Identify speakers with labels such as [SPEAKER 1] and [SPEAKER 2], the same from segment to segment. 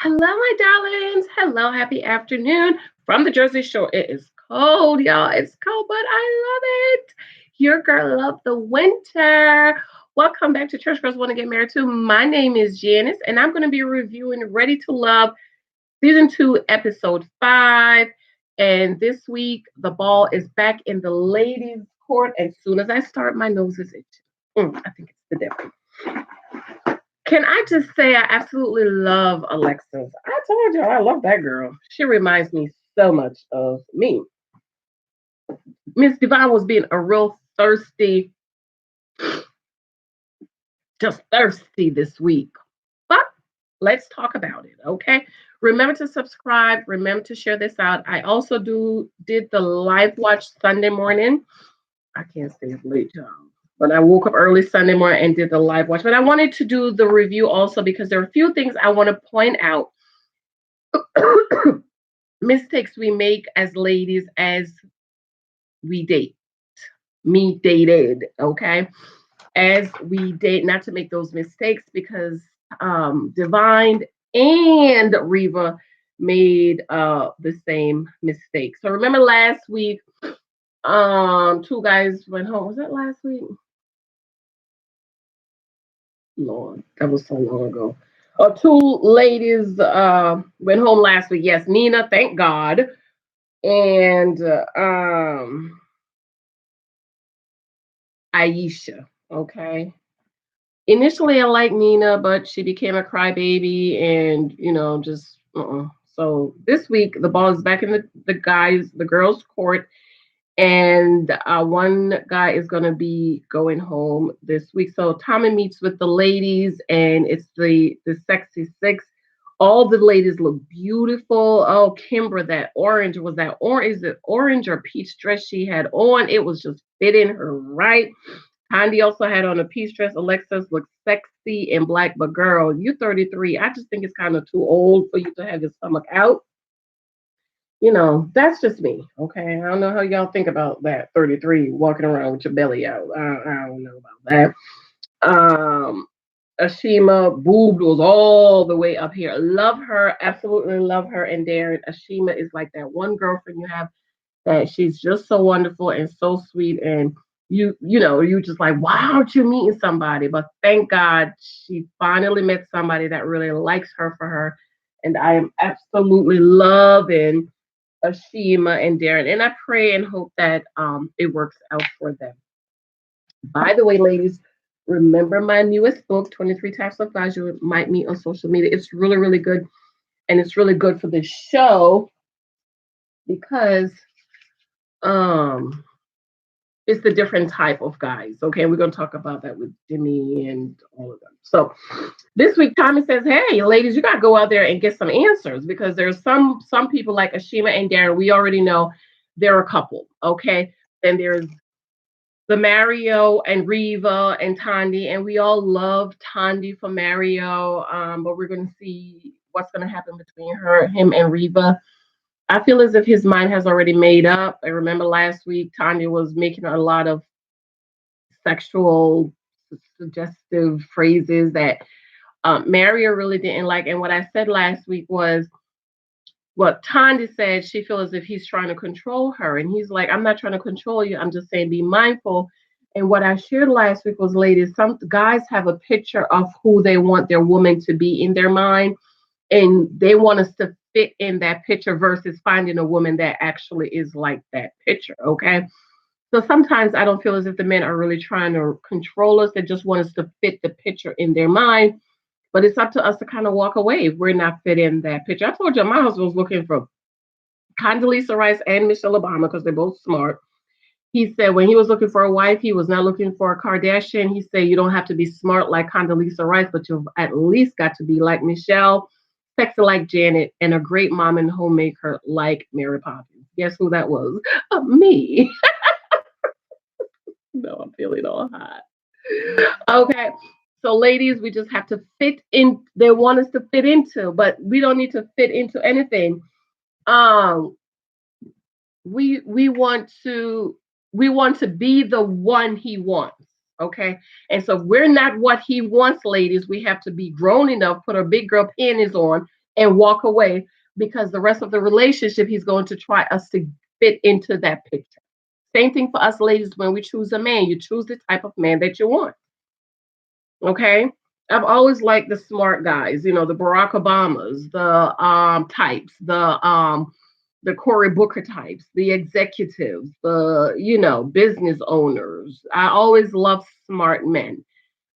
[SPEAKER 1] Hello, my darlings. Hello, happy afternoon from the Jersey Shore. It is cold, y'all. It's cold, but I love it. Your girl love the winter. Welcome back to Church Girls Want to Get Married Too. My name is Janice, and I'm going to be reviewing Ready to Love Season 2, Episode 5. And this week, the ball is back in the ladies' court. As soon as I start, my nose is itching. I think it's the devil. Can I just say I absolutely love Alexis? I told you I love that girl. She reminds me so much of me. Miss Divine was being a real thirsty, just thirsty this week. But let's talk about it, okay? Remember to subscribe. Remember to share this out. I also did the live watch Sunday morning. I can't stay up late, y'all. But I woke up early Sunday morning and did the live watch. But I wanted to do the review also because there are a few things I want to point out. Mistakes we make as ladies as we date. Me dated, okay? As we date, not to make those mistakes because Divine and Reva made the same mistake. So remember last week, two guys went home. Was that last week? Lord, that was so long ago. Two ladies went home last week. Yes, Nina, thank God, and Aisha. Okay. Initially, I liked Nina, but she became a crybaby, and just. So this week, the ball is back in the girls' court, and one guy is going to be going home this week. So Tommy meets with the ladies, and it's the sexy six. All the ladies look beautiful. Oh, Kimbra, that orange is it orange or peach dress she had on? It was just fitting her right. Candy also had on a peach dress. Alexis looked sexy in black, but girl, you 33. I just think it's kind of too old for you to have your stomach out. That's just me. Okay. I don't know how y'all think about that 33 walking around with your belly out. I don't know about that. Ashima boob was all the way up here. Love her, absolutely love her. And Darren, Ashima is like that one girlfriend you have that she's just so wonderful and so sweet. And you just like, why aren't you meeting somebody? But thank God she finally met somebody that really likes her for her. And I am absolutely loving Ashima and Darren. And I pray and hope that it works out for them. By the way, ladies, remember my newest book, 23 Types of Guys You Might Meet on Social Media. It's really, really good. And it's really good for the show because um it's the different type of guys. Okay, we're gonna talk about that with Jimmy and all of them. So this week, Tommy says, "Hey, ladies, you gotta go out there and get some answers because there's some people like Ashima and Darren. We already know they're a couple. Okay, then there's the Mario and Riva and Tandy, and we all love Tandy for Mario. But we're gonna see what's gonna happen between him, and Riva. I feel as if his mind has already made up. I remember last week Tanya was making a lot of sexual suggestive phrases that Mario really didn't like. And what I said last week was what Tanya said. She feels as if he's trying to control her, and he's like, "I'm not trying to control you. I'm just saying be mindful." And what I shared last week was, ladies, some guys have a picture of who they want their woman to be in their mind, and they want us to fit in that picture versus finding a woman that actually is like that picture. Okay. So sometimes I don't feel as if the men are really trying to control us. They just want us to fit the picture in their mind. But it's up to us to kind of walk away if we're not fit in that picture. I told you my husband was looking for Condoleezza Rice and Michelle Obama because they're both smart. He said when he was looking for a wife, he was not looking for a Kardashian. He said you don't have to be smart like Condoleezza Rice, but you've at least got to be like Michelle, sexy like Janet, and a great mom and homemaker like Mary Poppins. Guess who that was? Me. No, I'm feeling all hot. Okay. So, ladies, we just have to fit in. They want us to fit into, but we don't need to fit into anything. Um, we want to be the one he wants. Okay. And so if we're not what he wants, ladies, we have to be grown enough, put our big girl panties on, and walk away because the rest of the relationship, he's going to try us to fit into that picture. Same thing for us ladies when we choose a man. You choose the type of man that you want. Okay. I've always liked the smart guys, the Barack Obamas, the types, the Cory Booker types, the executives, the business owners. I always loved smart men.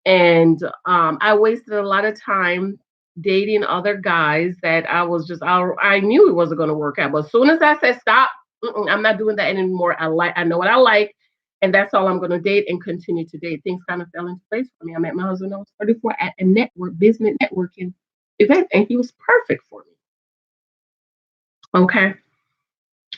[SPEAKER 1] And I wasted a lot of time dating other guys that I knew it wasn't going to work out. But as soon as I said stop, I'm not doing that anymore. I know what I like, and that's all I'm going to date and continue to date. Things kind of fell into place for me. I met my husband. I was 34 at a business networking event, and he was perfect for me. Okay.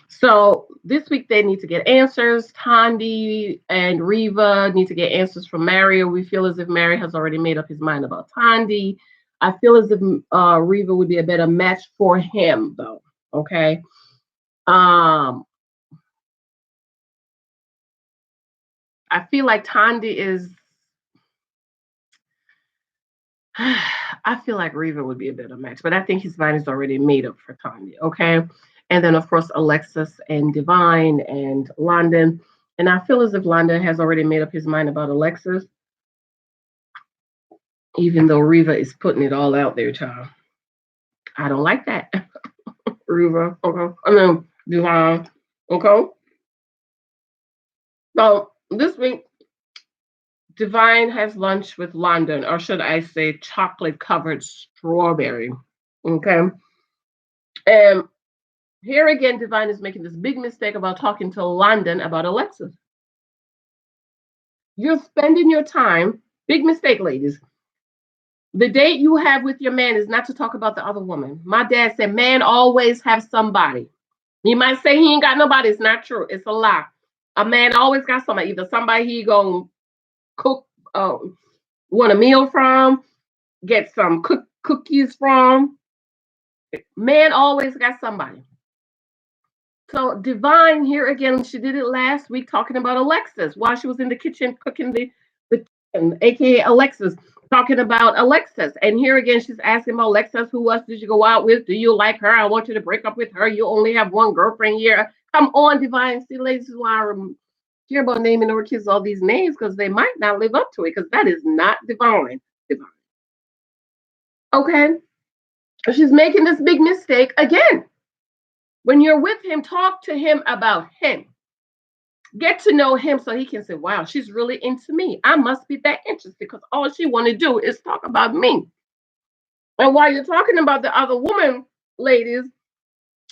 [SPEAKER 1] So this week they need to get answers. Tandy and Riva need to get answers from Mario. We feel as if Mario has already made up his mind about Tandy. I feel as if Riva would be a better match for him, though. Okay. I feel like Tandy is. I feel like Riva would be a better match, but I think his mind is already made up for Tandy. Okay. And then, of course, Alexis and Divine and London. And I feel as if London has already made up his mind about Alexis, even though Riva is putting it all out there, child. I don't like that. Riva, okay. I mean, Divine, okay. So this week, Divine has lunch with London, or should I say, chocolate covered strawberry. Okay. And here again, Divine is making this big mistake about talking to London about Alexis. You're spending your time, big mistake, ladies. The date you have with your man is not to talk about the other woman. My dad said, man always have somebody. You might say he ain't got nobody. It's not true. It's a lie. A man always got somebody. Either somebody he gonna cook, want a meal from, get some cookies from. Man always got somebody. So Divine here again, she did it last week talking about Alexis while she was in the kitchen cooking the chicken, aka Alexis, talking about Alexis. And here again, she's asking about Alexis, who else did you go out with? Do you like her? I want you to break up with her. You only have one girlfriend here. Come on, Divine. See, ladies, this is why I care about naming our kids all these names because they might not live up to it because that is not Divine. Divine. Okay. She's making this big mistake again. When you're with him, talk to him about him. Get to know him so he can say, wow, she's really into me. I must be that interested because all she want to do is talk about me. And while you're talking about the other woman, ladies,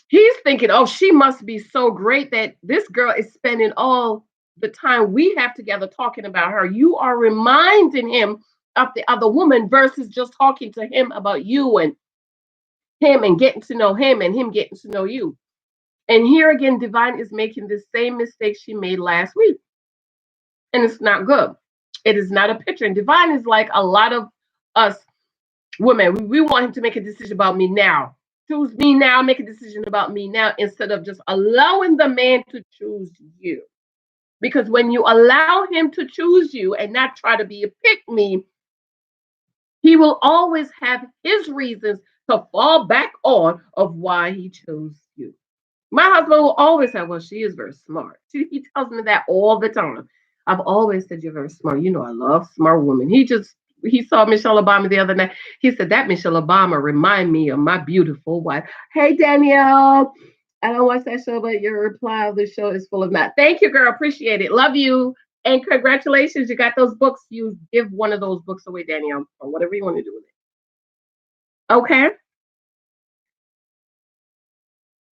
[SPEAKER 1] he's thinking, oh, she must be so great that this girl is spending all the time we have together talking about her. You are reminding him of the other woman versus just talking to him about you and him and getting to know him and him getting to know you. And here again, Divine is making the same mistake she made last week. And it's not good. It is not a picture. And Divine is like a lot of us women. We want him to make a decision about me now. Choose me now, make a decision about me now, instead of just allowing the man to choose you. Because when you allow him to choose you and not try to be a pick me, he will always have his reasons to fall back on of why he chose you. My husband will always say, well, she is very smart. He tells me that all the time. I've always said you're very smart. You know, I love smart women. He saw Michelle Obama the other night. He said that Michelle Obama remind me of my beautiful wife. Hey, Danielle. I don't watch that show, but your reply of the show is full of that. Thank you, girl. Appreciate it. Love you. And congratulations. You got those books. You give one of those books away, Danielle, or whatever you want to do with it. Okay.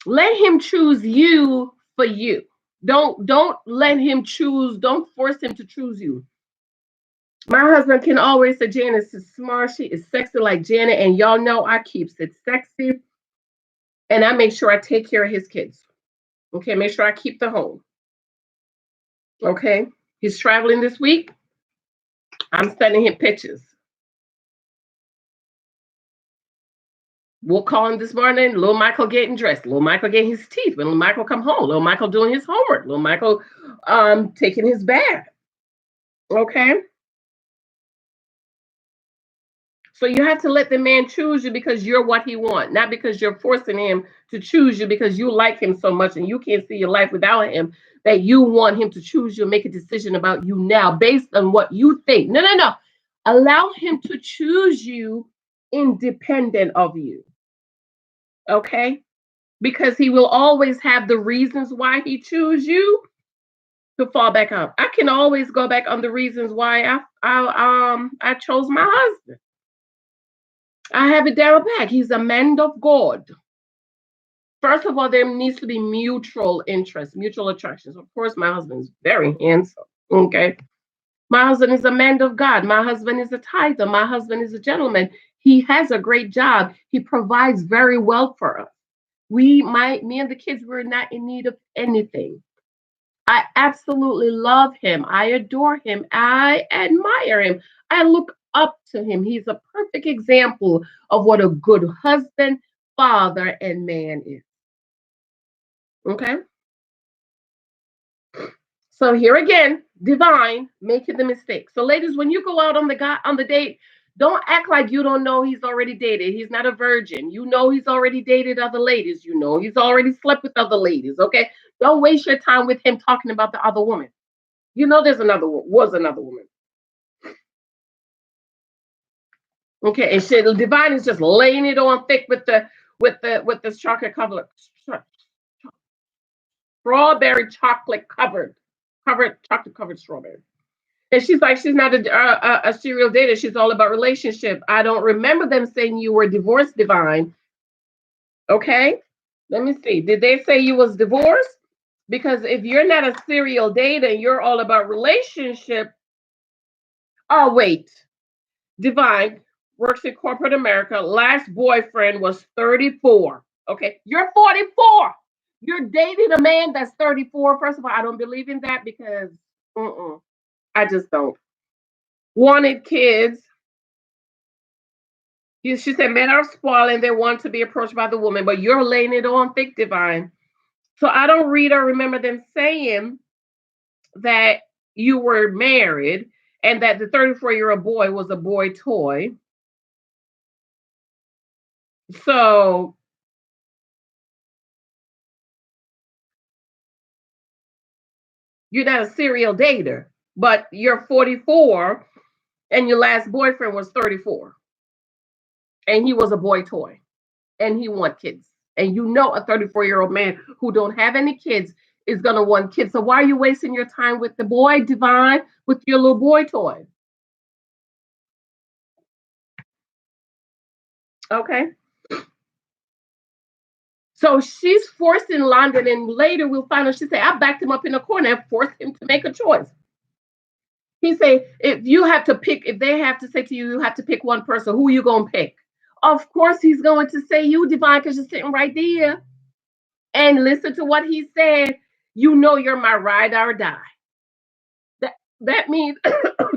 [SPEAKER 1] Let him choose you for you. Don't let him choose. Don't force him to choose you. My husband can always say Janice is smart. She is sexy like Janet, and y'all know I keeps it sexy, and I make sure I take care of his kids. Okay, make sure I keep the home. Okay, he's traveling this week. I'm sending him pictures. We'll call him this morning. Little Michael getting dressed. Little Michael getting his teeth. When little Michael come home. Little Michael doing his homework. Little Michael taking his bath. Okay. So you have to let the man choose you because you're what he wants, not because you're forcing him to choose you because you like him so much and you can't see your life without him, that you want him to choose you and make a decision about you now based on what you think. No, no, no. Allow him to choose you independent of you. Okay? Because he will always have the reasons why he choose you to fall back on. I can always go back on the reasons why I chose my husband. I have it down pat. He's a man of God. First of all, there needs to be mutual interest, mutual attractions. Of course, my husband is very handsome. Okay. My husband is a man of God. My husband is a tither. My husband is a gentleman. He has a great job. He provides very well for us. Me and the kids, we're not in need of anything. I absolutely love him. I adore him. I admire him. I look up to him. He's a perfect example of what a good husband, father, and man is. Okay. So here again, divine making the mistake. So ladies, when you go out on the date, don't act like you don't know he's already dated. He's not a virgin. You know he's already dated other ladies. You know he's already slept with other ladies. Okay. Don't waste your time with him talking about the other woman. You know there's another woman. Okay, and shit, divine is just laying it on thick with the chocolate covered strawberry chocolate covered chocolate covered strawberry. And she's like, she's not a serial dater. She's all about relationship. I don't remember them saying you were divorced, divine. Okay, let me see. Did they say you was divorced? Because if you're not a serial dater and you're all about relationship, oh wait, divine works in corporate America. Last boyfriend was 34. Okay, you're 44. You're dating a man that's 34. First of all, I don't believe in that because I just don't. Wanted kids. She said men are spoiled and they want to be approached by the woman, but you're laying it on thick, divine. So I don't read or remember them saying that you were married and that the 34-year-old boy was a boy toy. So you're not a serial dater, but you're 44 and your last boyfriend was 34 and he was a boy toy and he want kids. And you know a 34-year-old man who don't have any kids is going to want kids. So why are you wasting your time with the boy, Divine, with your little boy toy? Okay. So she's forcing London, and later we'll find out she said, I backed him up in a corner and forced him to make a choice. He say, if you have to pick, if they have to say to you, you have to pick one person, who you gonna pick? Of course he's going to say you, Divine, because you're sitting right there. And listen to what he said. You know you're my ride or die. That means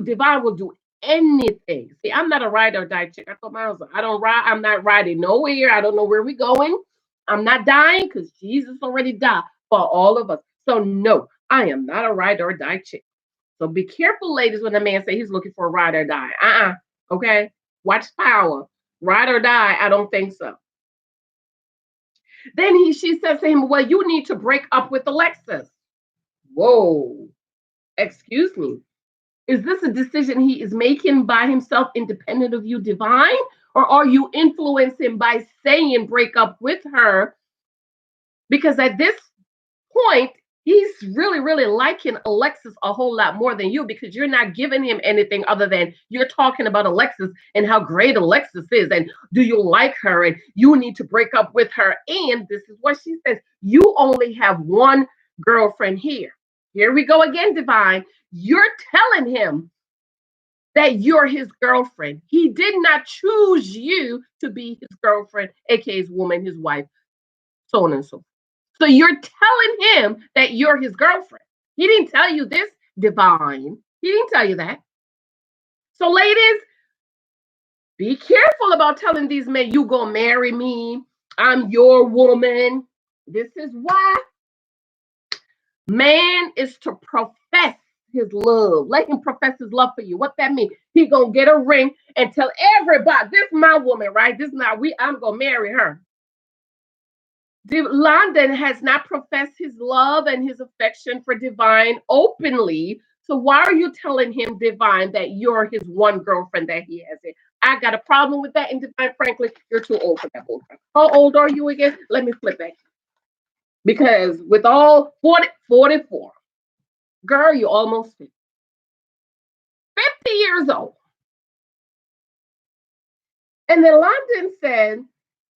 [SPEAKER 1] Divine will do anything. See, I'm not a ride or die chick. I told my husband, I don't ride, I'm not riding nowhere. I don't know where we're going. I'm not dying because Jesus already died for all of us. So no, I am not a ride or die chick. So be careful, ladies, when a man say he's looking for a ride or die. Okay? Watch power. Ride or die, I don't think so. Then she says to him, well, you need to break up with Alexis. Whoa. Excuse me. Is this a decision he is making by himself, independent of you, Divine? Or are you influencing by saying break up with her? Because at this point, he's really, really liking Alexis a whole lot more than you because you're not giving him anything other than you're talking about Alexis and how great Alexis is. And do you like her? And you need to break up with her. And this is what she says, you only have one girlfriend here. Here we go again, Divine. You're telling him that you're his girlfriend. He did not choose you to be his girlfriend, aka his woman, his wife, so on and so forth. So you're telling him that you're his girlfriend. He didn't tell you this, Divine. He didn't tell you that. So, ladies, be careful about telling these men, you gonna marry me. I'm your woman. This is why man is to profess his love. Let him profess his love for you. What that mean? He gonna get a ring and tell everybody, this is my woman, right? This is not we. I'm gonna marry her. London has not professed his love and his affection for Divine openly. So why are you telling him, Divine, that you're his one girlfriend that he has? I got a problem with that. And Divine, frankly, you're too old for that boyfriend. How old are you again? Let me flip back. Because with all 40, 44, girl, you almost 50 years old. And then London said,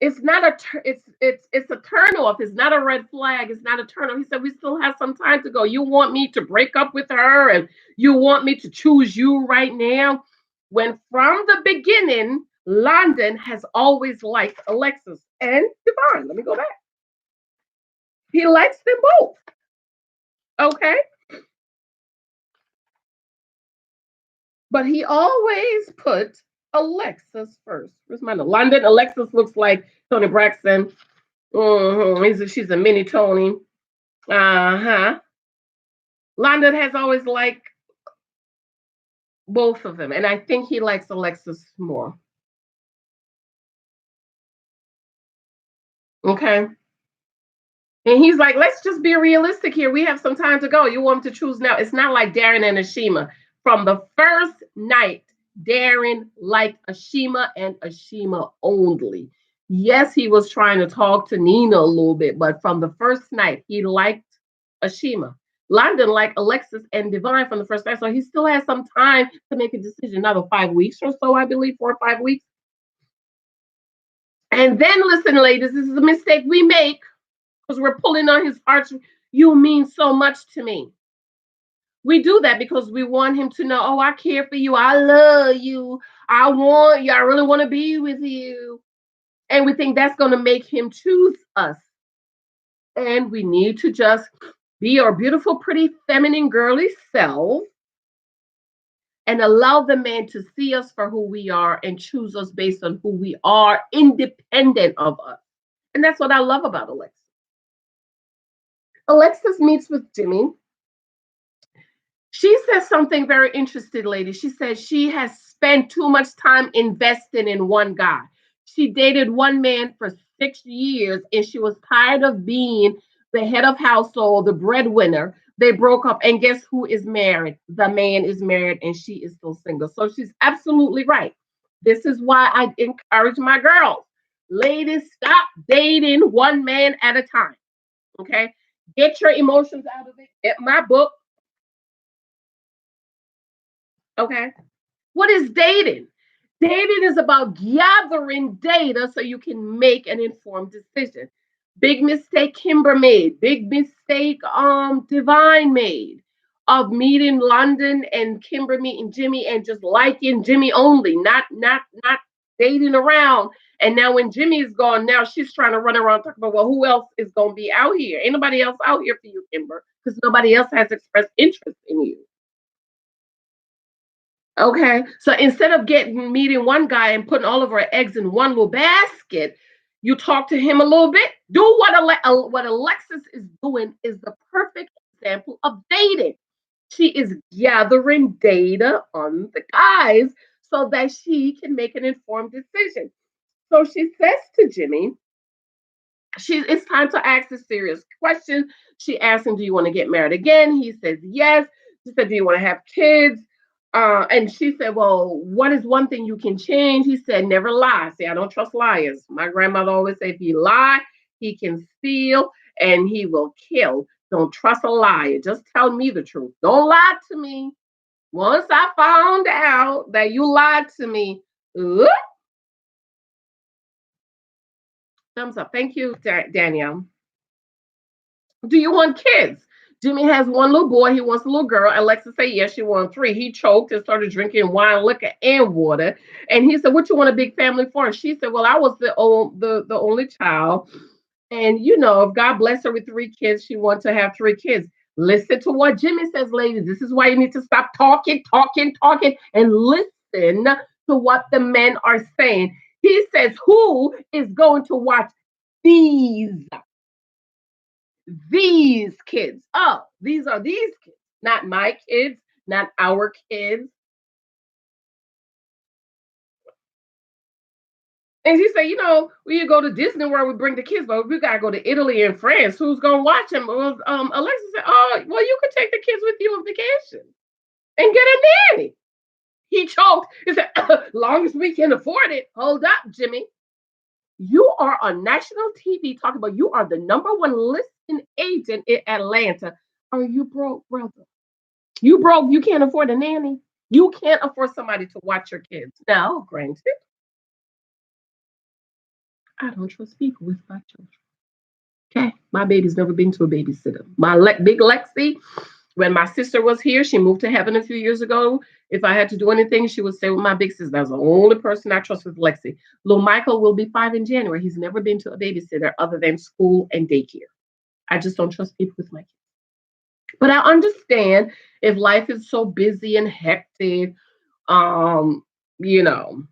[SPEAKER 1] it's not it's a turn off. It's not a red flag. It's not a turn off. He said, we still have some time to go. You want me to break up with her and you want me to choose you right now? When from the beginning, London has always liked Alexis and Devon. Let me go back. He likes them both. Okay. But he always put Alexis first. Where's my London? Alexis looks like Tony Braxton. She's a mini Tony. Uh-huh. London has always liked both of them. And I think he likes Alexis more. Okay. And he's like, let's just be realistic here. We have some time to go. You want him to choose now. It's not like Darren and Ashima. From the first night, Darren liked Ashima and Ashima only. Yes, he was trying to talk to Nina a little bit, but from the first night, he liked Ashima. London liked Alexis and Divine from the first night, so he still has some time to make a decision. Another 5 weeks or so, I believe, 4 or 5 weeks. And then, listen, ladies, this is a mistake we make because we're pulling on his heart. You mean so much to me. We do that because we want him to know, oh, I care for you. I love you. I want you. I really want to be with you. And we think that's going to make him choose us. And we need to just be our beautiful, pretty, feminine, girly self and allow the man to see us for who we are and choose us based on who we are, independent of us. And that's what I love about Alexis. Alexis meets with Jimmy. She says something very interesting, lady. She says she has spent too much time investing in one guy. She dated one man for 6 years and she was tired of being the head of household, the breadwinner. They broke up, and guess who is married? The man is married and she is still single. So she's absolutely right. This is why I encourage my girls, ladies, stop dating one man at a time. Okay? Get your emotions out of it. Get my book. Okay. What is dating? Dating is about gathering data so you can make an informed decision. Big mistake Kimber made. Big mistake Divine made of meeting London and Kimber meeting Jimmy and just liking Jimmy only, not dating around. And now when Jimmy is gone, now she's trying to run around talking about, well, who else is gonna be out here? Ain't nobody else out here for you, Kimber, because nobody else has expressed interest in you. Okay. So instead of getting meeting one guy and putting all of our eggs in one little basket, you talk to him a little bit. Do what Alexis is doing is the perfect example of dating. She is gathering data on the guys so that she can make an informed decision. So she says to Jimmy, it's time to ask a serious question. She asked him, do you want to get married again? He says yes. She said, do you want to have kids? And she said, well, what is one thing you can change? He said, never lie. See, I don't trust liars. My grandmother always said, if he lie, he can steal and he will kill. Don't trust a liar. Just tell me the truth. Don't lie to me. Once I found out that you lied to me, thumbs up. Thank you, Danielle. Do you want kids? Jimmy has one little boy. He wants a little girl. Alexa said yes, she wants three. He choked and started drinking wine, liquor, and water. And he said, "What you want a big family for?" And she said, "Well, I was the only child, and if God bless her with 3 kids, she wants to have 3 kids." Listen to what Jimmy says, ladies. This is why you need to stop talking, and listen to what the men are saying. He says, "Who is going to watch these kids? Oh, these are these kids, not my kids, not our kids. And she said, we go to Disney World, we bring the kids, but we gotta go to Italy and France. Who's gonna watch them? Well, Alexa said, "Oh, well, you could take the kids with you on vacation and get a nanny." He choked. He said, "Long as we can afford it." Hold up, Jimmy. You are on national TV talking about you are the number one listing agent in Atlanta. Are you broke, brother? You broke. You can't afford a nanny. You can't afford somebody to watch your kids. Now, granted, I don't trust people with my children. Okay, my baby's never been to a babysitter. My big Lexi, when my sister was here, she moved to heaven a few years ago. If I had to do anything, she would stay with my big sister. That's the only person I trust with Lexi. Little Michael will be 5 in January. He's never been to a babysitter other than school and daycare. I just don't trust people with my kids. But I understand if life is so busy and hectic, um, you know,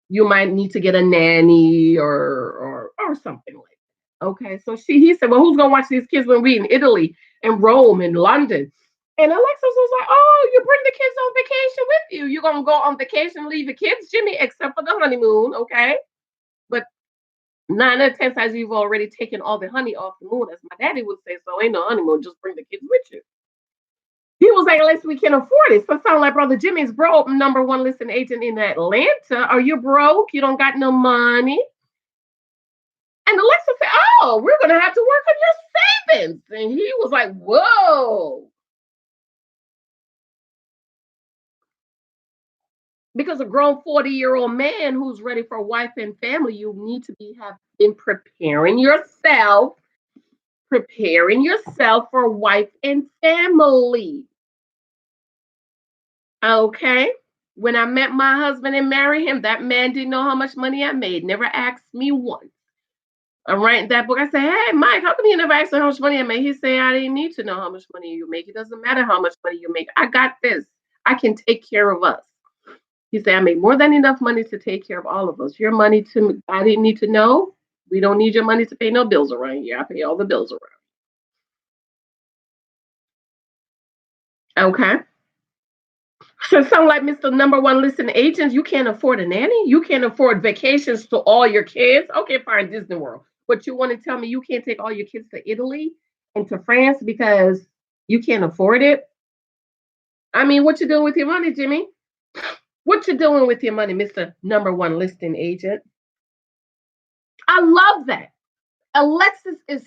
[SPEAKER 1] you might need to get a nanny or something like that. Okay. So he said, well, who's gonna watch these kids when we in Italy and Rome and London? And Alexis was like, oh, you bring the kids on vacation with you. You're gonna go on vacation, leave the kids, Jimmy, except for the honeymoon, okay? But 9 out of 10 times you've already taken all the honey off the moon, as my daddy would say. So ain't no honeymoon, just bring the kids with you. He was like, unless we can afford it. So it sounds like Brother Jimmy's broke, number one listing agent in Atlanta. Are you broke? You don't got no money? And Alexa said, oh, we're going to have to work on your savings. And he was like, whoa. Because a grown 40-year-old man who's ready for wife and family, you need to have been preparing yourself for wife and family. Okay. When I met my husband and married him, that man didn't know how much money I made. Never asked me once. I'm writing that book. I said, hey, Mike, how come you never asked me how much money I made? He said, I didn't need to know how much money you make. It doesn't matter how much money you make. I got this. I can take care of us. He said, I make more than enough money to take care of all of us. Your money I didn't need to know. We don't need your money to pay no bills around here. I pay all the bills around. Okay. So it sounds like Mr. Number One listing agents, you can't afford a nanny. You can't afford vacations to all your kids. Okay, fine, Disney World. But you want to tell me you can't take all your kids to Italy and to France because you can't afford it? I mean, what you doing with your money, Jimmy? What you doing with your money, Mr. Number One listing agent? I love that. Alexis is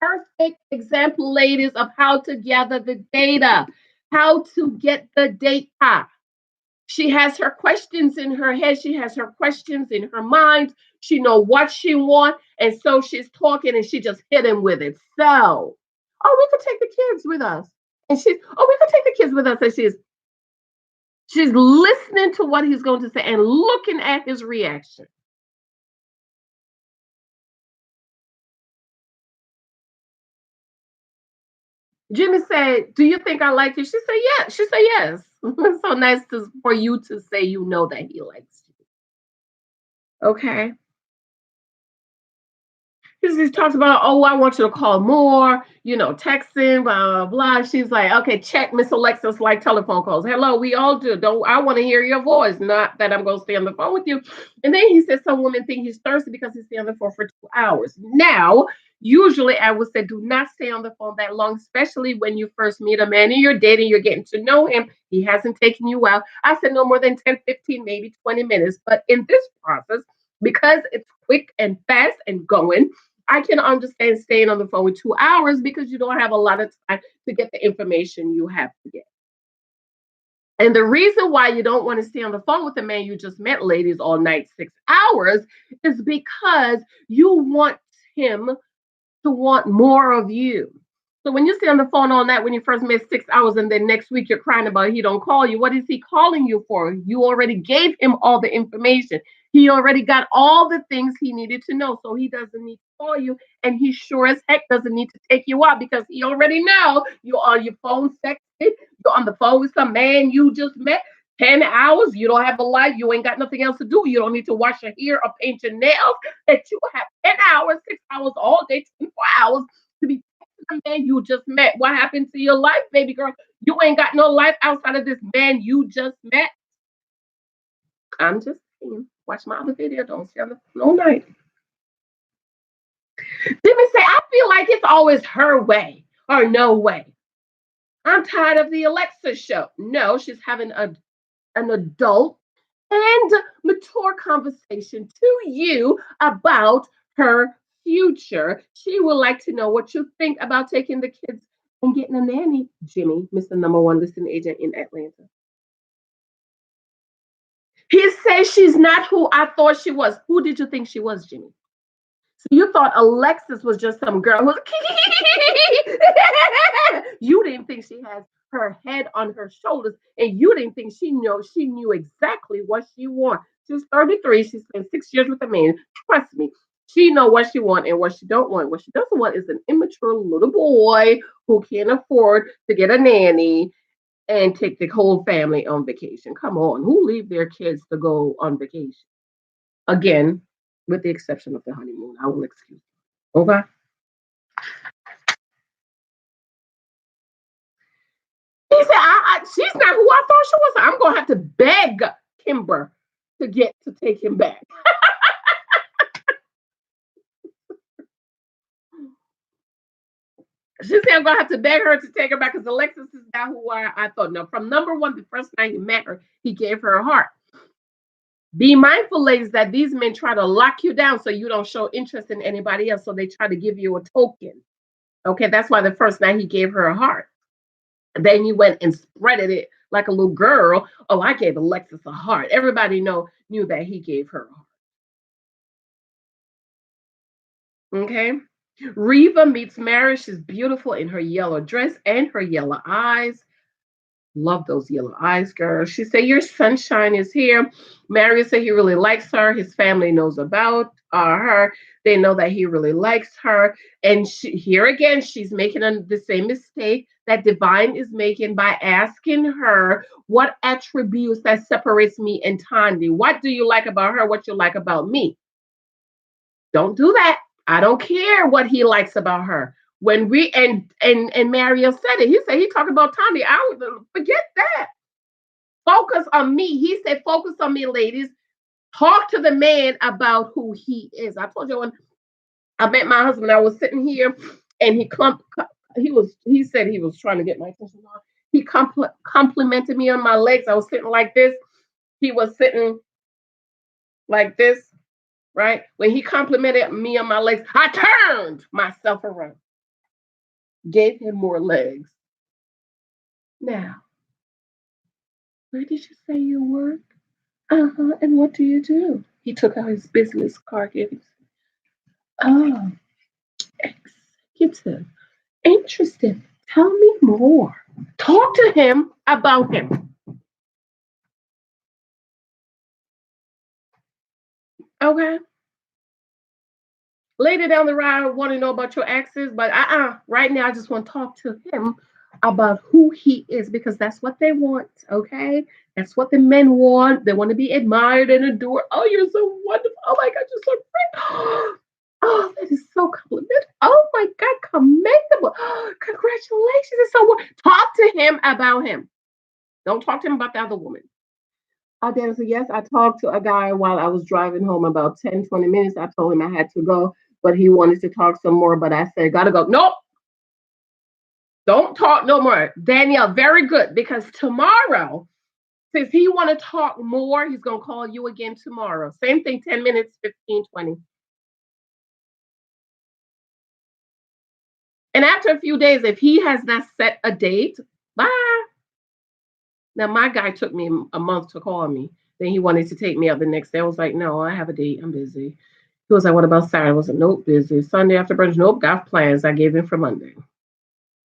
[SPEAKER 1] perfect example, ladies, of how to gather the data, how to get the data. She has her questions in her head. She has her questions in her mind. She know what she wants, and so she's talking, and she just hit him with it. So, oh, we could take the kids with us, and we could take the kids with us, and she's listening to what he's going to say and looking at his reaction. Jimmy said, "Do you think I like you?" She said, "Yeah." She said, "Yes." It's so nice for you to say you know that he likes you. Okay. He talks about, oh, I want you to call more, texting, blah, blah, blah. She's like, okay, check Miss Alexis like telephone calls. Hello, we all do. Don't I want to hear your voice, not that I'm going to stay on the phone with you. And then he says some women think he's thirsty because he's staying on the phone for 2 hours. Now, usually I would say do not stay on the phone that long, especially when you first meet a man and you're dating, you're getting to know him. He hasn't taken you out. I said no more than 10, 15, maybe 20 minutes. But in this process, because it's quick and fast and going, I can understand staying on the phone with 2 hours because you don't have a lot of time to get the information you have to get. And the reason why you don't want to stay on the phone with the man you just met, ladies, all night, 6 hours, is because you want him to want more of you. So when you stay on the phone all night when you first met 6 hours and then next week you're crying about he don't call you, what is he calling you for? You already gave him all the information. He already got all the things he needed to know. So he doesn't need to call you. And he sure as heck doesn't need to take you out because he already know you're on your phone sexting. You're on the phone with some man you just met. 10 hours, you don't have a life, you ain't got nothing else to do. You don't need to wash your hair or paint your nails. That you have 10 hours, 6 hours all day, 24 hours to be the man you just met. What happened to your life, baby girl? You ain't got no life outside of this man you just met. I'm just saying. Watch my other video. Don't stay on the phone all night. Jimmy say, I feel like it's always her way or no way. I'm tired of the Alexa show. No, she's having an adult and mature conversation to you about her future. She would like to know what you think about taking the kids and getting a nanny. Jimmy, Mr. Number One listing agent in Atlanta. He says she's not who I thought she was. Who did you think she was, Jimmy? So you thought Alexis was just some girl who's you didn't think she has her head on her shoulders, and you didn't think she knew exactly what she wants. She's 33. She spent 6 years with a man. Trust me, she know what she want and what she don't want. What she doesn't want is an immature little boy who can't afford to get a nanny and take the whole family on vacation. Come on, who leave their kids to go on vacation? Again, with the exception of the honeymoon, I will excuse. Okay. He said, she's not who I thought she was. I'm going to have to beg Kimber to get to take him back. She said, I'm going to have to beg her to take her back because Alexis is not who I thought. No, from number one, the first night he met her, he gave her a heart. Be mindful, ladies, that these men try to lock you down so you don't show interest in anybody else. So they try to give you a token. Okay, that's why the first night he gave her a heart. Then he went and spreaded it like a little girl. Oh, I gave Alexis a heart. Everybody knew that he gave her a heart. Okay. Reva meets Mary. She's beautiful in her yellow dress and her yellow eyes. Love those yellow eyes, girl. She said, your sunshine is here. Mary said he really likes her. His family knows about her. They know that he really likes her. And here again, she's making the same mistake that Divine is making by asking her what attributes that separates me and Tandy. What do you like about her? What you like about me? Don't do that. I don't care what he likes about her. When we and Mario said it, he said he talked about Tommy. I would forget that. Focus on me. He said, focus on me, ladies. Talk to the man about who he is. I told you when I met my husband, I was sitting here and he said he was trying to get my attention on. He complimented me on my legs. I was sitting like this. He was sitting like this, right? When he complimented me on my legs, I turned myself around, gave him more legs. Now, where did you say you work? Uh-huh. And what do you do? He took out his business card. Oh, executive. Interesting. Tell me more. Talk to him about him. Okay. Later down the road, I want to know about your exes, but right now I just want to talk to him about who he is because that's what they want. Okay. That's what the men want. They want to be admired and adored. Oh, you're so wonderful. Oh my God, you're so great. Oh, that is so complimentary. Oh my God, commendable. Congratulations. It's so talk to him about him. Don't talk to him about the other woman. Then so yes, I talked to a guy while I was driving home about 10, 20 minutes. I told him I had to go, but he wanted to talk some more. But I said, gotta go. Nope. Don't talk no more. Danielle, very good. Because tomorrow, since he want to talk more, he's gonna call you again tomorrow. Same thing, 10 minutes, 15, 20. And after a few days, if he has not set a date, bye. Now my guy took me a month to call me. Then he wanted to take me out the next day. I was like, no, I have a date. I'm busy. He was like, what about Saturday? I was like, nope, busy. Sunday after brunch, nope, got plans. I gave him for Monday.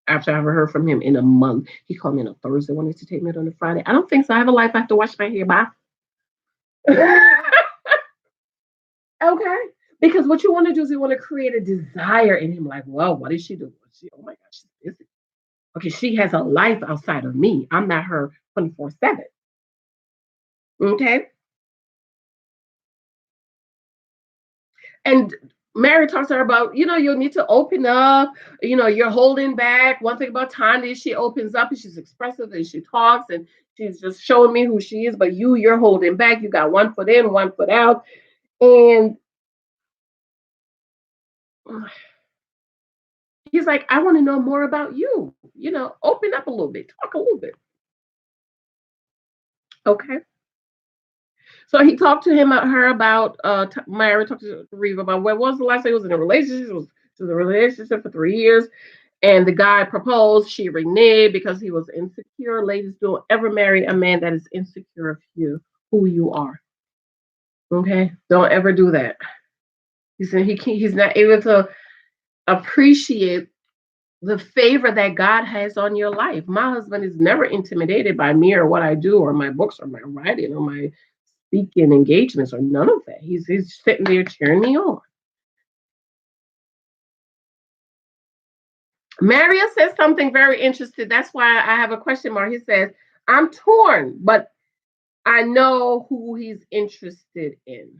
[SPEAKER 1] After I haven't heard from him in a month, he called me on a Thursday, wanted to take me out on a Friday. I don't think so. I have a life. I have to wash my hair. Bye. Okay. Because what you want to do is you want to create a desire in him. Like, well, what is she doing? Oh my gosh, she's busy. Okay, she has a life outside of me. I'm not her 24/7. Okay. And Mary talks to her about, you'll need to open up, you're holding back. One thing about Tanya is she opens up and she's expressive and she talks and she's just showing me who she is. But you're holding back. You got one foot in, one foot out. And he's like, I want to know more about you. Open up a little bit, talk a little bit. Okay. So he talked to her about Myra talked to Reva about when was the last time he was in a relationship. It was a relationship for 3 years, and the guy proposed. She reneged because he was insecure. Ladies, don't ever marry a man that is insecure of you, who you are. Okay, don't ever do that. He said he's not able to appreciate the favor that God has on your life. My husband is never intimidated by me or what I do or my books or my writing or my speaking engagements or none of that. He's sitting there cheering me on. Maria says something very interesting. That's why I have a question mark. He says, I'm torn, but I know who he's interested in.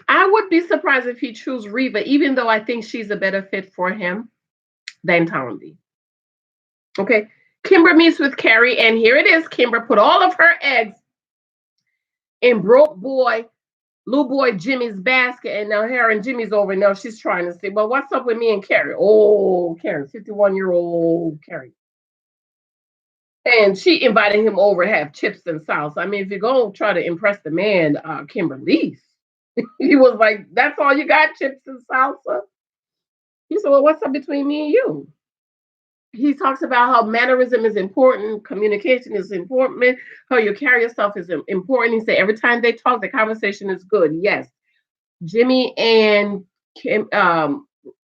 [SPEAKER 1] I would be surprised if he chose Reva, even though I think she's a better fit for him than Tommy. Okay. Kimber meets with Carrie, and here it is. Kimber put all of her eggs in little boy Jimmy's basket, and now her and Jimmy's over. Now she's trying to say, well, what's up with me and Carrie? Oh, Carrie, 51-year-old Carrie. And she invited him over to have chips and salsa. I mean, if you're going to try to impress the man, Kimberly, he was like, that's all you got, chips and salsa? He said, well, what's up between me and you? He talks about how mannerism is important, communication is important, how you carry yourself is important. He said every time they talk, the conversation is good. Yes, Jimmy and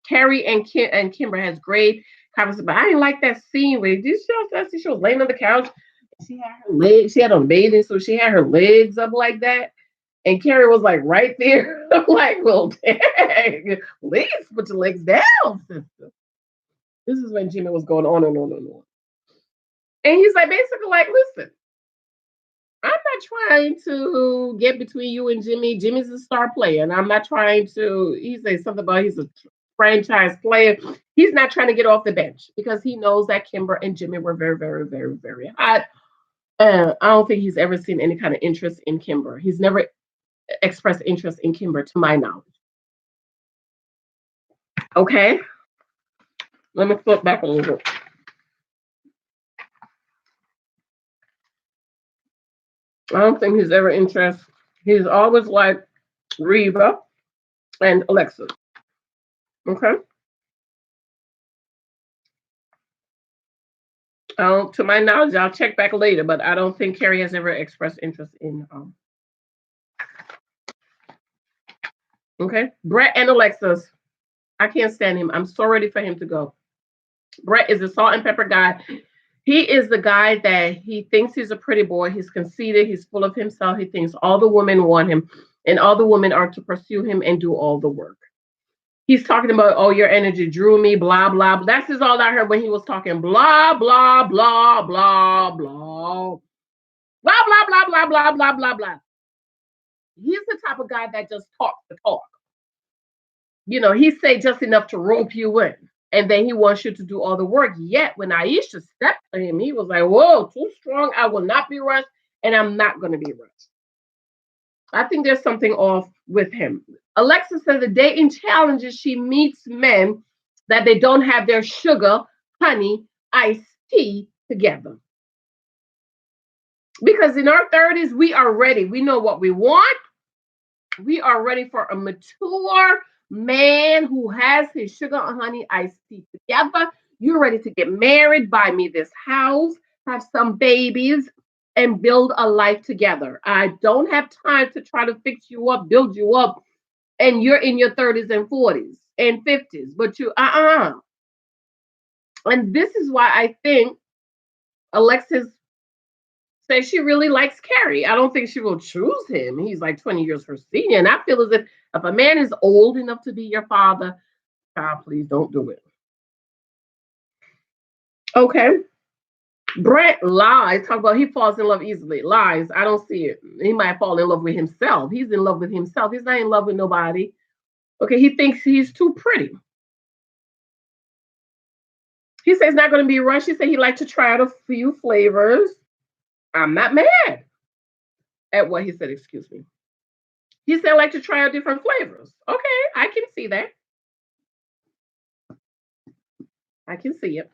[SPEAKER 1] Carrie and Kimber has great conversation, but I didn't like that scene where she was laying on the couch. She had her legs, she had on bathing, so she had her legs up like that. And Carrie was like right there. I'm like, well, dang, please put your legs down, sister. This is when Jimmy was going on and on and on. And he's like, basically, like, listen, I'm not trying to get between you and Jimmy. Jimmy's a star player, and I'm not trying to. He says something about he's a franchise player. He's not trying to get off the bench because he knows that Kimber and Jimmy were very, very, very, very hot. I don't think he's ever seen any kind of interest in Kimber. He's never expressed interest in Kimber, to my knowledge. Okay, let me flip back a little bit. I don't think he's ever interested. He's always like Reba and Alexa. Okay. To my knowledge, I'll check back later, but I don't think Carrie has ever expressed interest in. Okay. Brett and Alexis. I can't stand him. I'm so ready for him to go. Brett is the salt and pepper guy. He is the guy that he thinks he's a pretty boy. He's conceited. He's full of himself. He thinks all the women want him, and all the women are to pursue him and do all the work. He's talking about, oh, your energy drew me, blah, blah. That's just all I heard when he was talking, blah, blah, blah, blah, blah. Blah, blah, blah, blah, blah, blah, blah, blah. He's the type of guy that just talks the talk. He say just enough to rope you in. And then he wants you to do all the work. Yet when Aisha stepped to him, he was like, whoa, too strong. I will not be rushed, and I'm not going to be rushed. I think there's something off with him. Alexa says the dating challenges she meets men that they don't have their sugar, honey, iced tea together. Because in our 30s, we are ready. We know what we want. We are ready for a mature man who has his sugar and honey iced tea together. You're ready to get married, buy me this house, have some babies, and build a life together. I don't have time to try to fix you up, build you up, and you're in your 30s and 40s and 50s, but you, And this is why I think Alexis says she really likes Carrie. I don't think she will choose him. He's like 20 years her senior. And I feel as if a man is old enough to be your father, God, please don't do it. Okay. Brent lies. Talk about he falls in love easily. Lies. I don't see it. He might fall in love with himself. He's in love with himself. He's not in love with nobody. Okay, he thinks he's too pretty. He says it's not going to be rushed. He said he like to try out a few flavors. I'm not mad at what he said. Excuse me. He said I like to try out different flavors. Okay, I can see that. I can see it.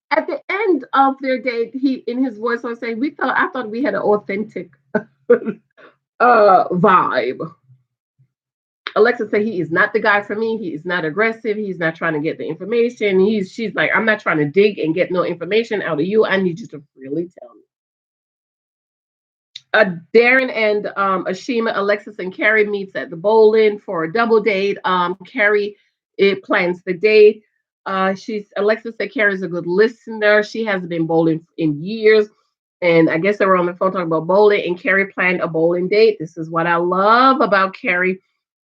[SPEAKER 1] At the end of their date, he in his voice was saying, "We thought I thought we had an authentic vibe." Alexa said he is not the guy for me. He is not aggressive. He's not trying to get the information. She's like, I'm not trying to dig and get no information out of you. I need you to really tell me. Darren and Ashima, Alexis, and Carrie meets at the bowling for a double date. Carrie it plans the date. She's Alexis said Carrie's a good listener. She hasn't been bowling in years. And I guess they were on the phone talking about bowling, and Carrie planned a bowling date. This is what I love about Carrie,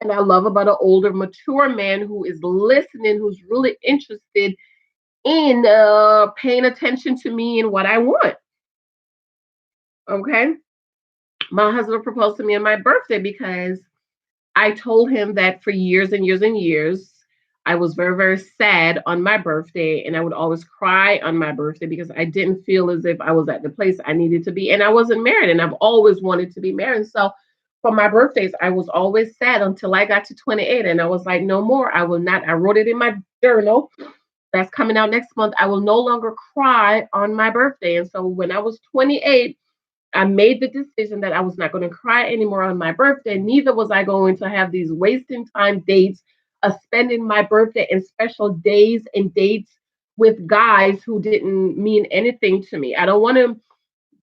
[SPEAKER 1] and I love about an older, mature man who is listening, who's really interested in paying attention to me and what I want. Okay. My husband proposed to me on my birthday because I told him that for years and years and years, I was very, very sad on my birthday, and I would always cry on my birthday because I didn't feel as if I was at the place I needed to be. And I wasn't married, and I've always wanted to be married. So for my birthdays, I was always sad until I got to 28, and I was like, no more. I will not. I wrote it in my journal that's coming out next month. I will no longer cry on my birthday. And so when I was 28, I made the decision that I was not going to cry anymore on my birthday. Neither was I going to have these wasting time dates of spending my birthday in special days and dates with guys who didn't mean anything to me. I don't want to.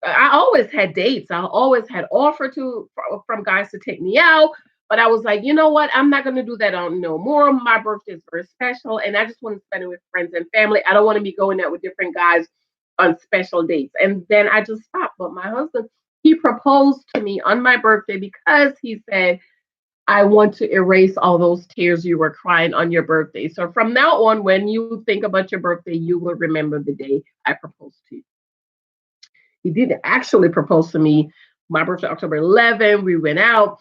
[SPEAKER 1] I always had dates. I always had offer to from guys to take me out, but I was like, you know what? I'm not going to do that on no more. My birthday is very special, and I just want to spend it with friends and family. I don't want to be going out with different guys on special dates. And then I just stopped. But my husband, he proposed to me on my birthday because he said, I want to erase all those tears you were crying on your birthday. So from now on, when you think about your birthday, you will remember the day I proposed to you. He didn't actually propose to me. My birthday, October 11th, we went out.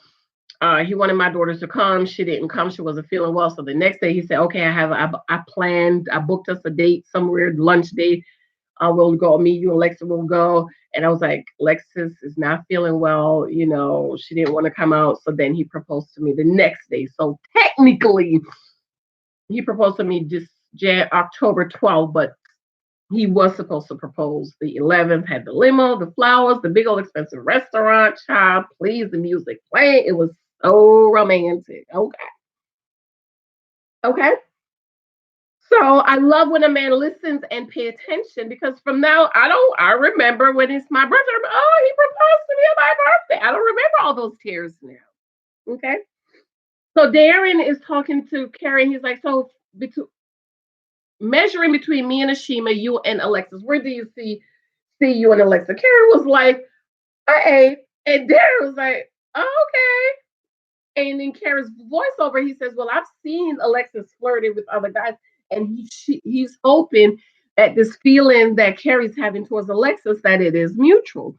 [SPEAKER 1] He wanted my daughters to come. She didn't come. She wasn't feeling well. So the next day he said, okay, I planned, I booked us a date somewhere, lunch date. We'll go, me, you, Alexa will go. And I was like, Alexis is not feeling well. You know, she didn't want to come out. So then he proposed to me the next day. So technically, he proposed to me just October 12th, but he was supposed to propose the 11th, had the limo, the flowers, the big old expensive restaurant, child, please, the music playing. It was so romantic. Okay. Okay. So I love when a man listens and pay attention because from now I remember when it's my birthday. Oh, he proposed to me on my birthday. I don't remember all those tears now. Okay. So Darren is talking to Carrie. He's like, so measuring between me and Ashima, you and Alexis, where do you see you and Alexa? Carrie was like, hey, and Darren was like, oh, okay. And in Kara's voiceover, he says, well, I've seen Alexis flirting with other guys, and he's hoping that this feeling that Carrie's having towards Alexis, that it is mutual.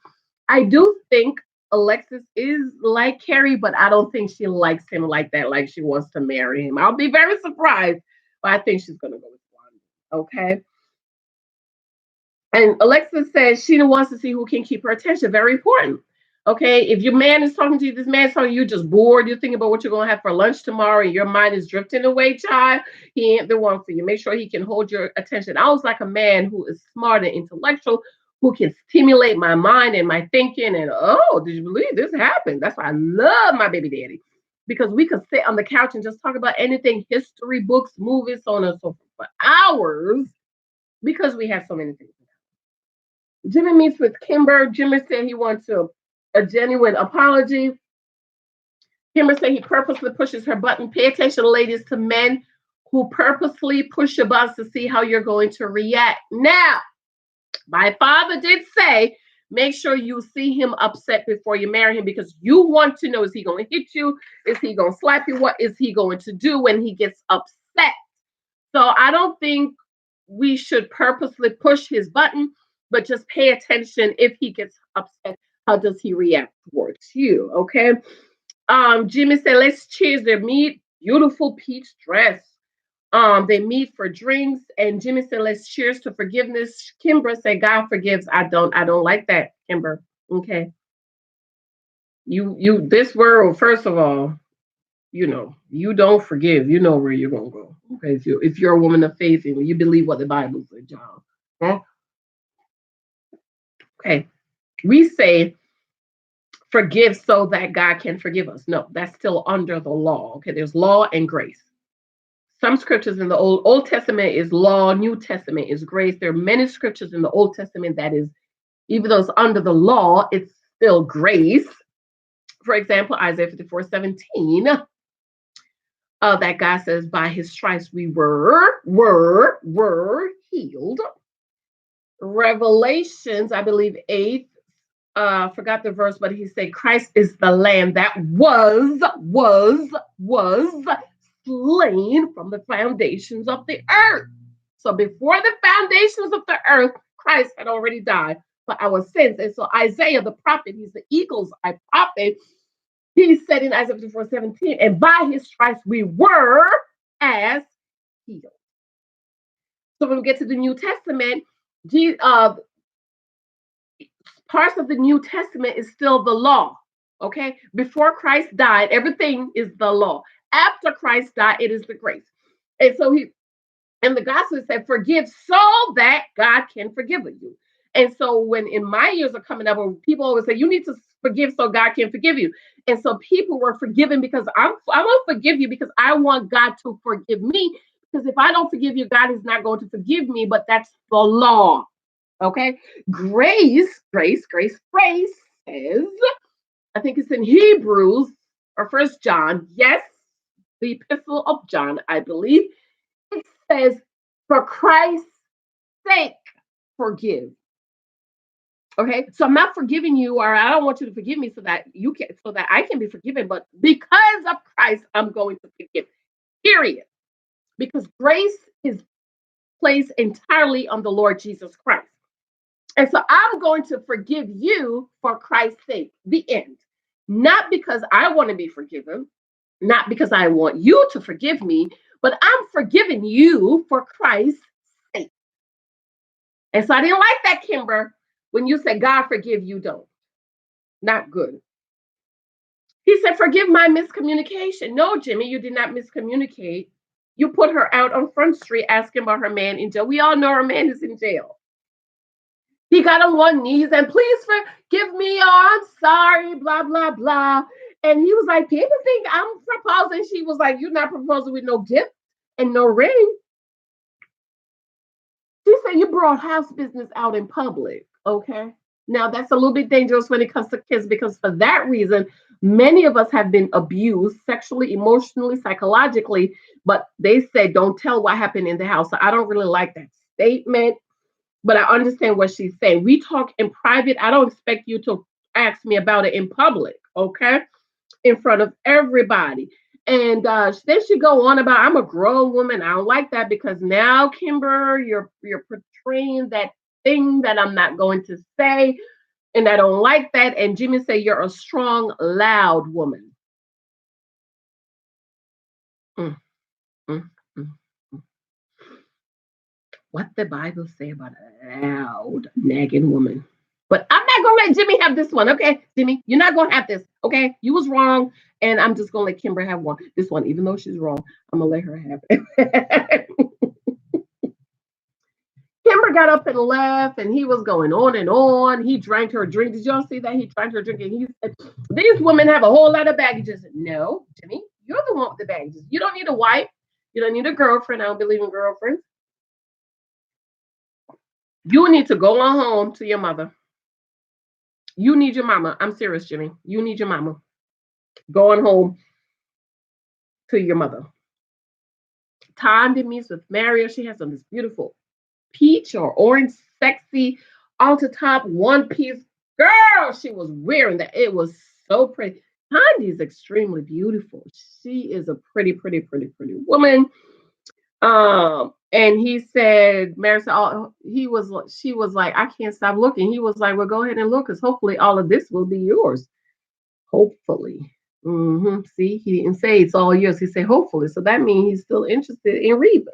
[SPEAKER 1] I do think Alexis is like Carrie, but I don't think she likes him like that, like she wants to marry him. I'll be very surprised, but I think she's going to go with Wanda. Okay. And Alexa says she wants to see who can keep her attention. Very important. Okay, if your man is talking to you, this man's talking, you're just bored, you're thinking about what you're gonna have for lunch tomorrow, and your mind is drifting away, child. He ain't the one for you. Make sure he can hold your attention. I was like a man who is smart and intellectual, who can stimulate my mind and my thinking. And oh, did you believe this happened? That's why I love my baby daddy. Because we could sit on the couch and just talk about anything, history, books, movies, so on and so forth for hours because we have so many things. Jimmy meets with Kimber. Jimmy said he wants a genuine apology. Kimber said he purposely pushes her button. Pay attention, ladies, to men who purposely push your buttons to see how you're going to react. Now, my father did say, make sure you see him upset before you marry him because you want to know, is he going to hit you? Is he going to slap you? What is he going to do when he gets upset? So I don't think we should purposely push his button, but just pay attention if he gets upset. How does he react towards you? Okay. Jimmy said, let's cheers their meet. Beautiful peach dress. They meet for drinks, and Jimmy said, let's cheers to forgiveness. Kimber said, God forgives. I don't like that, Kimber. Okay. This world, first of all, you don't forgive, you know where you're gonna go. Okay, if you're a woman of faith and you believe what the Bible said, John. Okay, okay. We say forgive so that God can forgive us. No, that's still under the law. Okay, there's law and grace. Some scriptures in the Old Testament is law, New Testament is grace. There are many scriptures in the Old Testament that is, even though it's under the law, it's still grace. For example, Isaiah 54:17. That God says, by his stripes we were healed. Revelations, I believe 8, forgot the verse, but he said, Christ is the lamb that was slain from the foundations of the earth. So before the foundations of the earth, Christ had already died for our sins. And so Isaiah, the prophet, he's the eagle's eye prophet. He said in Isaiah 54:17, and by his stripes we were as healed. So when we get to the New Testament, parts of the New Testament is still the law. Okay? Before Christ died, everything is the law. After Christ died, it is the grace. And so and the gospel said, forgive so that God can forgive you. And so when in my years are coming up, people always say, you need to forgive so God can forgive you. And so people were forgiven because I want to forgive you because I want God to forgive me. Because if I don't forgive you, God is not going to forgive me, but that's the law. Okay. Grace says, I think it's in Hebrews or First John. Yes, the epistle of John, I believe. It says, for Christ's sake, forgive. Okay, so I'm not forgiving you, or I don't want you to forgive me so that I can be forgiven. But because of Christ, I'm going to forgive. Period. Because grace is placed entirely on the Lord Jesus Christ. And so I'm going to forgive you for Christ's sake. The end. Not because I want to be forgiven, not because I want you to forgive me, but I'm forgiving you for Christ's sake. And so I didn't like that, Kimber, when you said, God forgive you, don't. Not good. He said, forgive my miscommunication. No, Jimmy, you did not miscommunicate. You put her out on Front Street asking about her man in jail. We all know her man is in jail. He got on one knees and please forgive me. Oh, I'm sorry, blah, blah, blah. And he was like, people think I'm proposing. She was like, you're not proposing with no gift and no ring. She said, you brought house business out in public. Okay. Now, that's a little bit dangerous when it comes to kids because for that reason, many of us have been abused sexually, emotionally, psychologically, but they say don't tell what happened in the house. So I don't really like that statement, but I understand what she's saying. We talk in private. I don't expect you to ask me about it in public, okay? In front of everybody. And then she go on about I'm a grown woman. I don't like that because now, Kimber, you're portraying that thing that I'm not going to say, and I don't like that. And Jimmy say you're a strong, loud woman. Mm, mm, mm, mm. What the Bible say about a loud, nagging woman? But I'm not gonna let Jimmy have this one, okay? Jimmy, you're not gonna have this, okay? You was wrong, and I'm just gonna let Kimber have this one, even though she's wrong. I'm gonna let her have it. Kimber got up and left, and he was going on and on. He drank her drink. Did y'all see that? He drank her drink, and he said, "These women have a whole lot of baggages." No, Jimmy, you're the one with the baggages. You don't need a wife. You don't need a girlfriend. I don't believe in girlfriends. You need to go on home to your mother. You need your mama. I'm serious, Jimmy. You need your mama. Going home to your mother. Time meets with Mario. She has on this beautiful peach or orange, sexy, altar top, one piece. Girl, she was wearing that. It was so pretty. Tandy is extremely beautiful. She is a pretty, pretty, pretty, pretty woman. And he said, Mary said, oh, she was like, I can't stop looking. He was like, well, go ahead and look, because hopefully all of this will be yours. Hopefully. See, he didn't say it's all yours. He said hopefully. So that means he's still interested in Reba.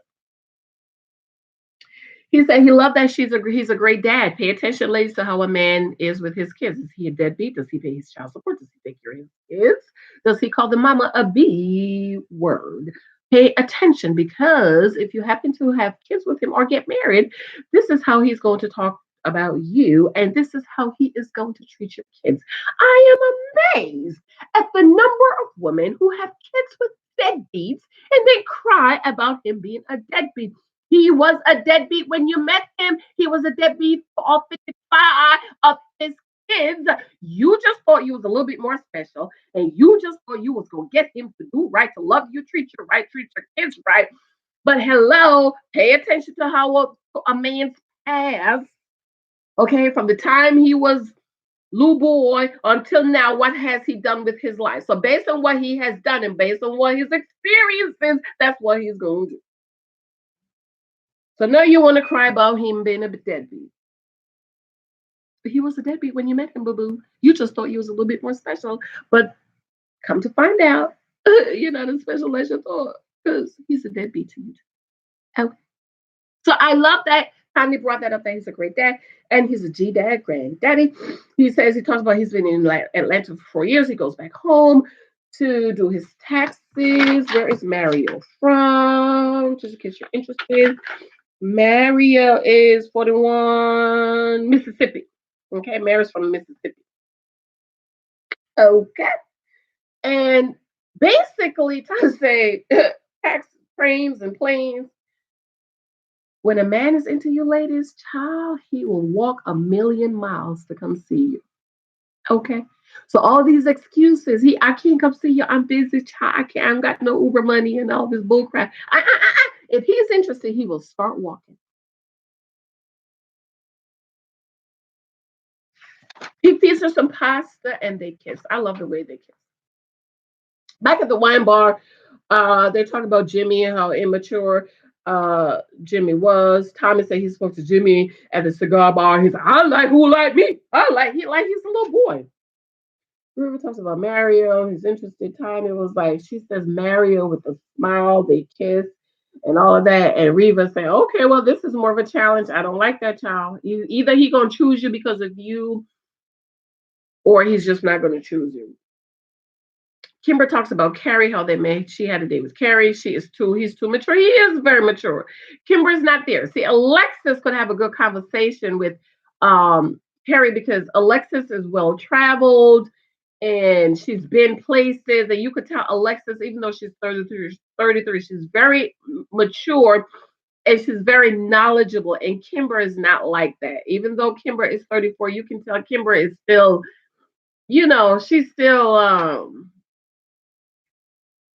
[SPEAKER 1] He said he loved that he's a great dad. Pay attention, ladies, to how a man is with his kids. Is he a deadbeat? Does he pay his child support? Does he take care of his kids? Does he call the mama a B word? Pay attention, because if you happen to have kids with him or get married, this is how he's going to talk about you, and this is how he is going to treat your kids. I am amazed at the number of women who have kids with deadbeats and they cry about him being a deadbeat. He was a deadbeat when you met him. He was a deadbeat for all 55 of his kids. You just thought you was a little bit more special, and you just thought you was gonna get him to do right, to love you, treat you right, treat your kids right. But hello, pay attention to how a man's past. Okay, from the time he was little boy until now, what has he done with his life? So based on what he has done and based on what his experiences, that's what he's going to do. So now you want to cry about him being a deadbeat. He was a deadbeat when you met him, boo boo. You just thought he was a little bit more special. But come to find out, you're not as special as you thought, because he's a deadbeat to you. Okay. So I love that Tommy brought that up, that he's a great dad and he's a G dad, granddaddy. He says, he talks about he's been in Atlanta for 4 years. He goes back home to do his taxes. Where is Mario from? Just in case you're interested. Mario is 41, Mississippi. Okay, Mario's from Mississippi. Okay. And basically, to say tax frames and planes, when a man is into you, ladies, child, he will walk a million miles to come see you. Okay. So all these excuses, I can't come see you. I'm busy, child. I can't. I got no Uber money and all this bull crap. If he's interested, he will start walking. He feeds her some pasta and they kiss. I love the way they kiss. Back at the wine bar, they're talking about Jimmy and how immature Jimmy was. Tommy said he spoke to Jimmy at the cigar bar. He's like, I like who like me. I like he's a little boy. River talks about Mario. He's interested. Tommy was like, she says Mario with a smile. They kiss and all of that. And Reva said, okay, well, this is more of a challenge. I don't like that child. Either he gonna choose you because of you, or he's just not gonna choose you. Kimber talks about Carrie, how they met. She had a date with Carrie. He's too mature. He is very mature. Kimber's not there. See, Alexis could have a good conversation with Carrie, because Alexis is well traveled and she's been places. And you could tell Alexis, even though she's 33, she's very mature and she's very knowledgeable. And Kimber is not like that. Even though Kimber is 34, you can tell Kimber is still, she's still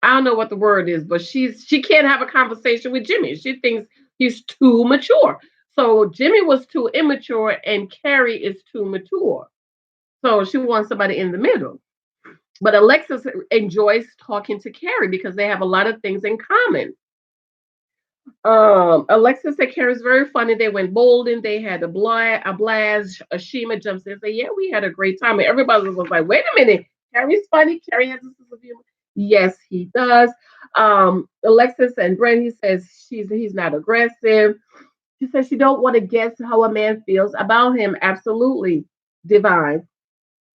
[SPEAKER 1] I don't know what the word is, but she can't have a conversation with Jimmy. She thinks he's too mature. So Jimmy was too immature and Carrie is too mature. So she wants somebody in the middle. But Alexis enjoys talking to Carrie because they have a lot of things in common. Alexis said Carrie's very funny. They went bowling. They had a blast. Ashima jumps in and said, yeah, we had a great time. And everybody was like, wait a minute. Carrie's funny. Carrie has a sense of humor. Yes, he does. Alexis and Brent, he says he's not aggressive. She says she don't want to guess how a man feels about him. Absolutely. Divine.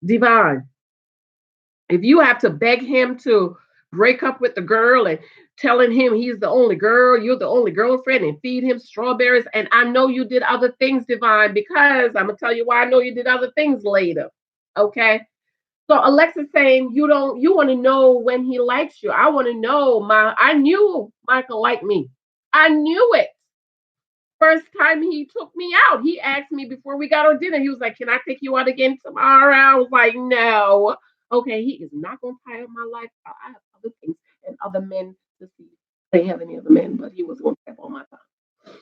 [SPEAKER 1] Divine. If you have to beg him to break up with the girl and telling him he's the only girl, you're the only girlfriend, and feed him strawberries. And I know you did other things, Divine, because I'm gonna tell you why I know you did other things later. Okay. So Alexa's saying you want to know when he likes you. I want to know I knew Michael liked me. I knew it. First time he took me out, he asked me before we got on dinner. He was like, "Can I take you out again tomorrow?" I was like, "No." Okay, he is not gonna tie up my life. I have other things and other men to see. I didn't have any other men, but he was gonna tap on my time.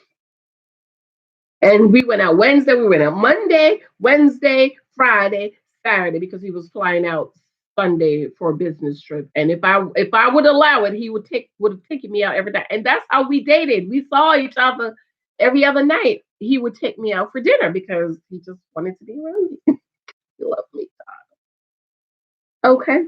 [SPEAKER 1] And we went out Wednesday, we went out Monday, Wednesday, Friday, Saturday, because he was flying out Sunday for a business trip. And if I would allow it, he would have taken me out every day. And that's how we dated. We saw each other every other night. He would take me out for dinner because he just wanted to be around me. He loved me. Okay.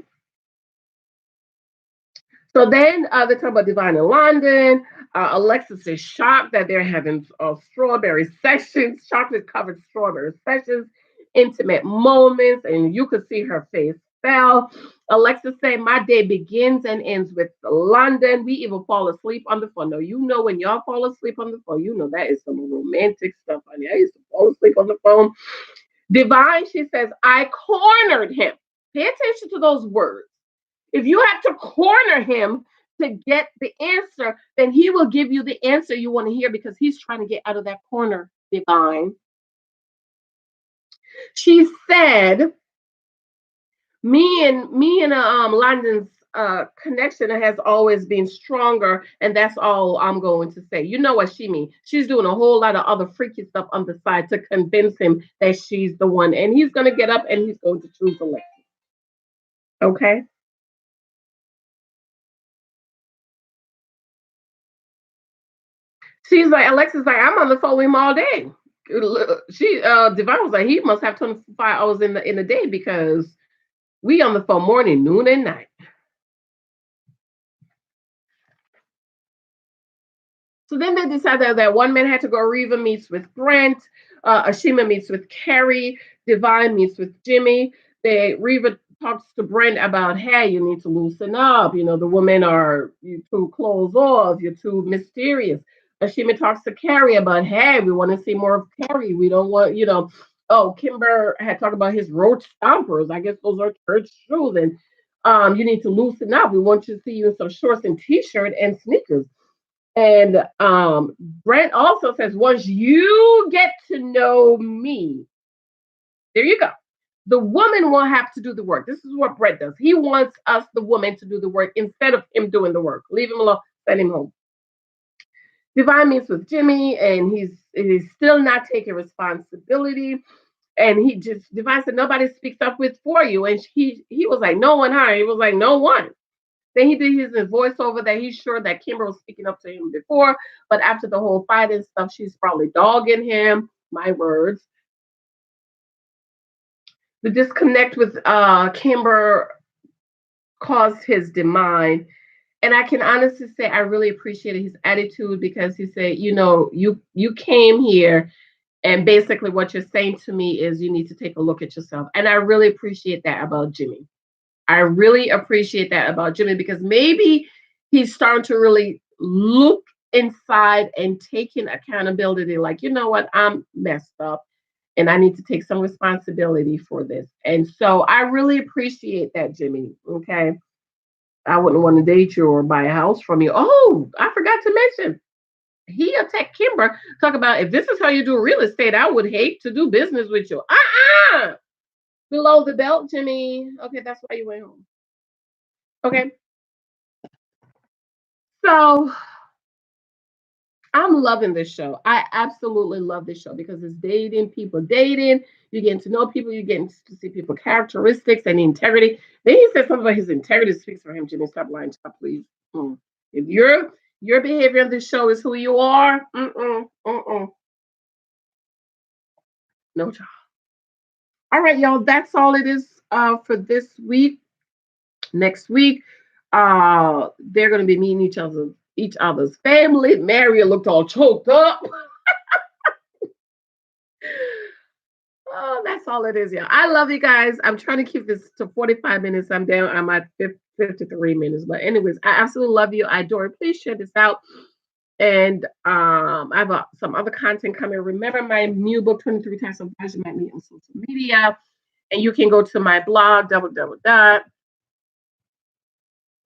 [SPEAKER 1] So then they talk about Divine in London. Alexis is shocked that they're having strawberry sessions, chocolate covered strawberry sessions, intimate moments, and you could see her face fell. Alexis said, "My day begins and ends with London. We even fall asleep on the phone." No, you know when y'all fall asleep on the phone, you know that is some romantic stuff, honey. I used to fall asleep on the phone. Divine, she says, "I cornered him." Pay attention to those words. If you have to corner him to get the answer, then he will give you the answer you want to hear because he's trying to get out of that corner, Divine. She said, me and London's connection has always been stronger, and that's all I'm going to say. You know what she means. She's doing a whole lot of other freaky stuff on the side to convince him that she's the one. And he's gonna get up and he's going to choose Alexa. Okay. She's like, Alexa's like, I'm on the phone with him all day. She Divine was like, he must have 25 hours in the day because we on the phone morning, noon, and night. So then they decided that one man had to go. Reva meets with Brent. Ashima meets with Carrie. Divine meets with Jimmy. Reva talks to Brent about, hey, you need to loosen up. You know, the women are you too closed off. You're too mysterious. Ashima talks to Carrie about, hey, we want to see more of Carrie. We don't want, Oh, Kimber had talked about his roach stompers. I guess those are church shoes, and you need to loosen up. We want you to see you in some shorts and t-shirt and sneakers. And Brent also says, once you get to know me, there you go. The woman will have to do the work. This is what Brent does. He wants us, the woman, to do the work instead of him doing the work. Leave him alone, send him home. Divine meets with Jimmy, and he's still not taking responsibility. And he just Divine said nobody speaks up with for you, and he was like no one, huh? He was like no one. Then he did his voiceover that he's sure that Kimber was speaking up to him before, but after the whole fight and stuff, she's probably dogging him. My words. The disconnect with Kimber caused his demise. And I can honestly say I really appreciated his attitude because he said, you came here and basically what you're saying to me is you need to take a look at yourself. And I really appreciate that about Jimmy. I really appreciate that about Jimmy because maybe he's starting to really look inside and taking accountability. Like, you know what? I'm messed up and I need to take some responsibility for this. And so I really appreciate that, Jimmy. Okay. I wouldn't want to date you or buy a house from you. Oh, I forgot to mention. He attacked Kimber. Talk about if this is how you do real estate, I would hate to do business with you. Below the belt, Jimmy. Okay, that's why you went home. Okay. So I'm loving this show. I absolutely love this show because it's dating, people dating. You're getting to know people. You're getting to see people characteristics and integrity. Then he said something about his integrity speaks for him. Jimmy, stop lying, stop, please. If your behavior on this show is who you are, no job. All right, y'all. That's all it is for this week. Next week, they're going to be meeting each other's family. Maria looked all choked up. Oh, that's all it is, yeah. I love you guys. I'm trying to keep this to 45 minutes. I'm at 53 minutes. But anyways, I absolutely love you. I adore it. Please share this out. And I have some other content coming. Remember my new book, 23 Times of Guys You Might Meet on Social Media. And you can go to my blog, www.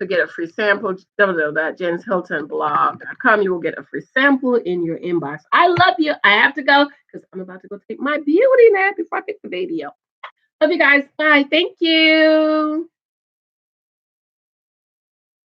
[SPEAKER 1] To get a free sample, www.jenshiltonblog.com. You will get a free sample in your inbox. I love you. I have to go because I'm about to go take my beauty nap before I pick the baby up. Love you guys. Bye. Thank you.